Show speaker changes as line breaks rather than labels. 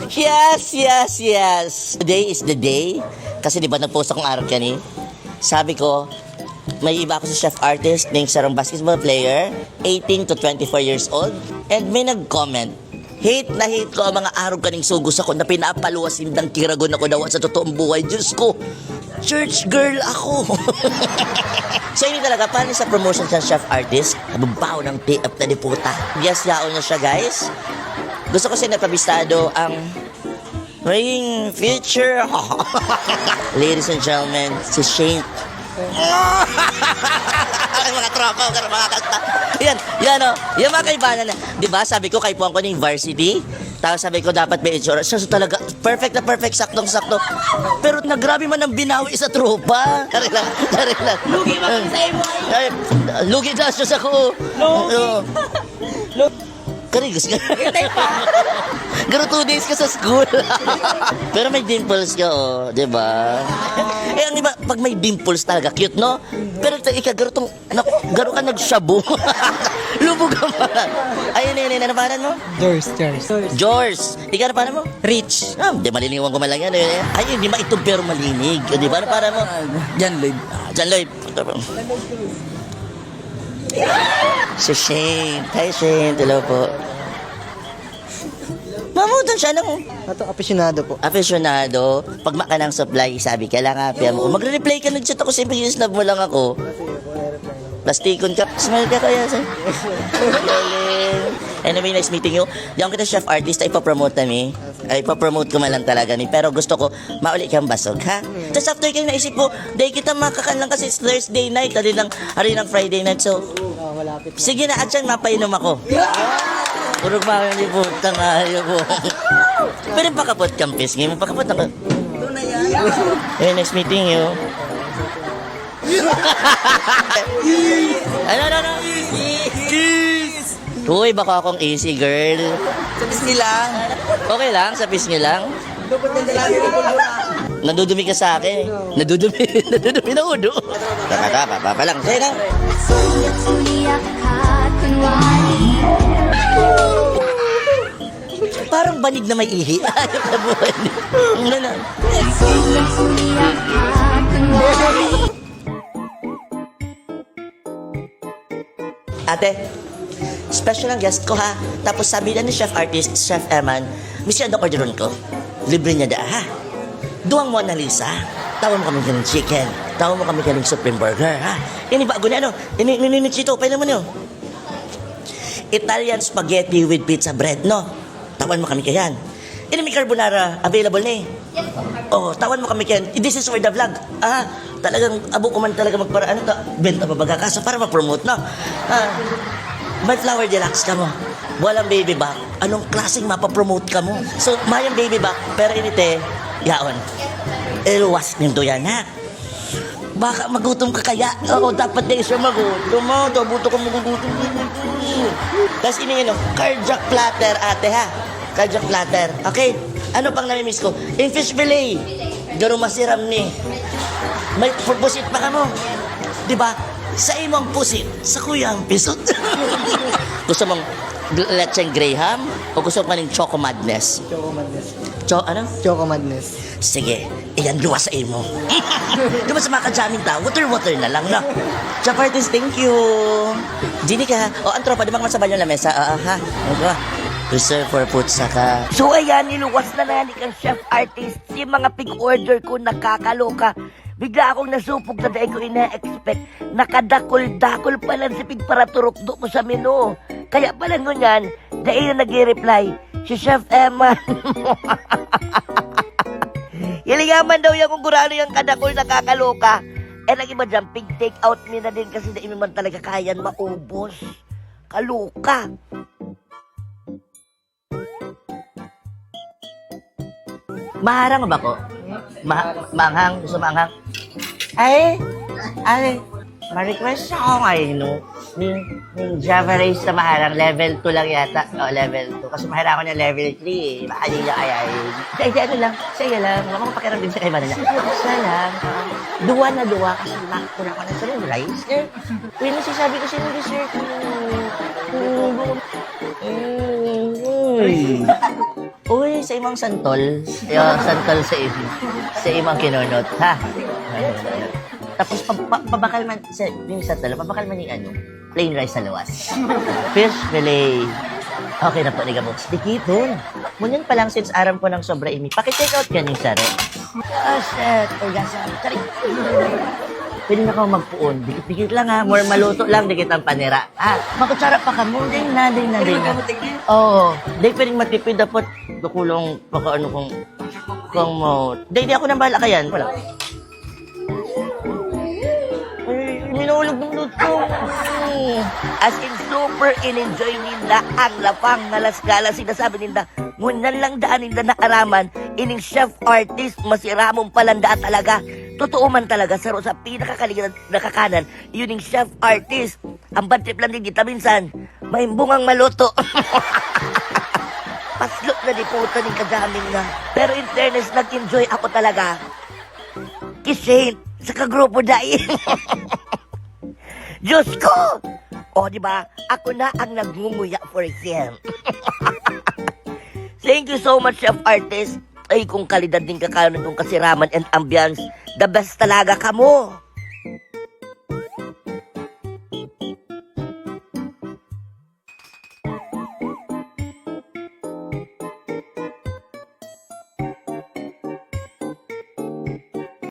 Yes, yes, yes. Today is the day. Kasi di ba nag-post akong araw kani? Sabi ko, may iba ako sa chef artist na isang basketball player, 18 to 24 years old. And may nag-comment, hate na hate ko ang mga araw kaning sugos ako na pinapaluwasin ng kiragon ako daw sa totoong buhay. Diyos ko, church girl ako. So hindi talaga, paano sa promotion sa chef artist? Nababaw ng pay-up na di puta. Yes, yaon na siya guys. Gusto ko siya napabistado ang ring future. Ladies and gentlemen, si Shane. Mga tropa, mga kasta. Yan o. Yung mga kaibanan na. Diba, sabi ko, kaipuan ko ng varsity. Tapos sabi ko, dapat may insurance. Siya talaga, perfect na perfect, saktong-sakto. Pero nagrabe man ang binawi sa tropa. Dari lang.
Lugi ba sa imo?
Lugi na siya sa ko.
Lugi.
Karigos ka.
Hintay pa.
Garo 2 days ka sa school. Pero may dimples ka, oh. Diba? Eh, ang iba, pag may dimples talaga, cute, no? Pero ika, garo ka nagshabu. Lubog ka man. Ayun, ano paran mo? George. Ika, ano paran mo?
Rich.
Di maliniwan ko man lang yan. Ayun, di maitog pero malinig. Di ba? Ano paran mo?
Jan Lloyd.
Jan Lloyd. Si Shane. Hi, Shane. Hello po. Mamutan siya ng
Ato, aficionado po.
aficionado. Pag makanang supply, sabi, kailangan happy mo. Magre-reply ka, nag-chat ako, simple yung snub mo lang ako. Plastikon ka. Smile ka kaya, sir. Anyway, nice meeting you. Di ako kita chef artist, ay ipapromote namin. Ay ipapromote ko man lang talaga ni. Pero gusto ko, mauli kang basog, ha? Tapos after kayo naisip mo, dahil kita makakan lang kasi it's Thursday night, hari ng Friday night, so...
Malapit.
Sige na, at yan, mapainom ako. Purog mga niliputang ayaw ko. Pero pakapot kang pisngi mo, pakapot ako. Hey, next meeting you. Ano? Kiss! Uy, baka akong easy girl.
Sa pisngi lang.
Okay lang, sa pisngi lang.
Dapat ng dalali ko muna.
Nadudumi ka sa akin. Nadudumi na udo. Pa lang. Sige na.
Suliak-suliak at kunwari.
Parang banig na may ihi. Ayok na buhay. Ano na?
Suliak-suliak at kunwari.
Ate, special ang guest ko ha. Tapos sabi na ni chef artist, Chef Eman, Miss Yado orderon ko. Libre niya da ha. Duwang Mona Lisa. Tawag mo kami ka ng chicken. Tawag mo kami ka ng Supreme Burger ha. Ini bago na ano. Ini chito. Pailan mo niyo. Italian spaghetti with pizza bread, no? Tawan mo kami kayan. Ini may carbonara available na eh. Oh, tawan mo kami kayan. This is for the vlog. Talagang abo ko man talaga magparaan to. Benta babaga ka so para ma-promote, no? May flower deluxe ka mo. Walang baby back. Anong klaseng mapapromote ka mo? So, mayang baby back, pero inite, yaon. Iluwas niyo yan, ha? Baka magutom ka kaya. Oo, dapat din siya magutom mo. Buto ko magugutom. Tapos carjack platter, ate, ha? Carjack platter. Okay? Ano pang namimiss ko? In fish fillet. Garo masiram ni. May pusit pa ka mo. Diba? Sa imong pusit, sa kuya ang pisot. Gusto mong lecheng graham? O gusto mo ng choco madness?
Choco Madness.
Ano?
Choco Madness.
Sige, iyan luwa sa imo. Di ba sa mga ka-jamming ta, water na lang, no? Chef artist, thank you. Gini ka. O, ang tropa, di ba masabay yung lamesa? Ha? Ano reserve for food saka. So, ayan, niluwas na nani kang chef artist. Yung mga pig-order ko nakakaloka. Bigla akong nasupog na dahil ko ina-expect. Nakadakol-dakol pa lang si pig para turok-do ko sa menu. Kaya pala ngunyan, dahil na nag-reply, si Chef Emma. Ilingaman daw yung kung gurano yung kadakol nakakaloka. Eh, nang iba dyan, pig take out me na din kasi na man talaga kayan maubos. Kaluka. Maharang ba ko? Maanghang? Gusto maanghang? Ay, ma-request ako ngayon, no? Yung Java Race na maharang, level 2 lang yata. O, level 2. Kasi maharang ako niya level 3 eh. Baka di niya kaya eh. Kaya ano lang, saya lang. Wala akong pakiram din sa kay niya. Saya lang. Duwa na duwa kasi makakuna ko na sa rin rice. Uy, nasisabi ko sa'yo ng dessert. Uy. Uy, sa imang santol. Santol sa imang kinunot, ha? Tapos, pabakal man, yung santol, pabakal man yung ano, plain rice sa luwas. Fish fillet. Okay na po, liga mo. Sticky dun. Munyan pa lang since aram ko ng sobra imi. Pakitake out ka yung sari. Oh, shit. Orgasa. Sari. Pwede na ako magpuon. Dikit-dikit lang ha. More maluto lang. Dikit ang panira. Makutsara pa ka mo. Ding na. Oo. Di pwedeng matipid. Dapat dukulong pakaano kung mo. Di ako nang bahala ka yan. Wala. Ay, minulog ng luto. As in, super in-enjoy nila ang lapang ngalas-galas. Sinasabi nila, ngunyan lang daan nila naaraman, ining chef artist, masiramong palanda talaga. Totoo man talaga, saro sa pinakakaligid nakakanan, yun yung chef artist. Ang bad trip lang din dito minsan, may bungang maluto. Paslok na di puto ng kadaming na. Pero in fairness, nag-enjoy ako talaga. Kisane, sa kagrupo dahil. Diyos ko! O, di ba? Ako na ang nagngunguya for him. Thank you so much, Chef Artist. Ay, kung kalidad din kakaroon itong kasiraman and ambience, the best talaga ka mo.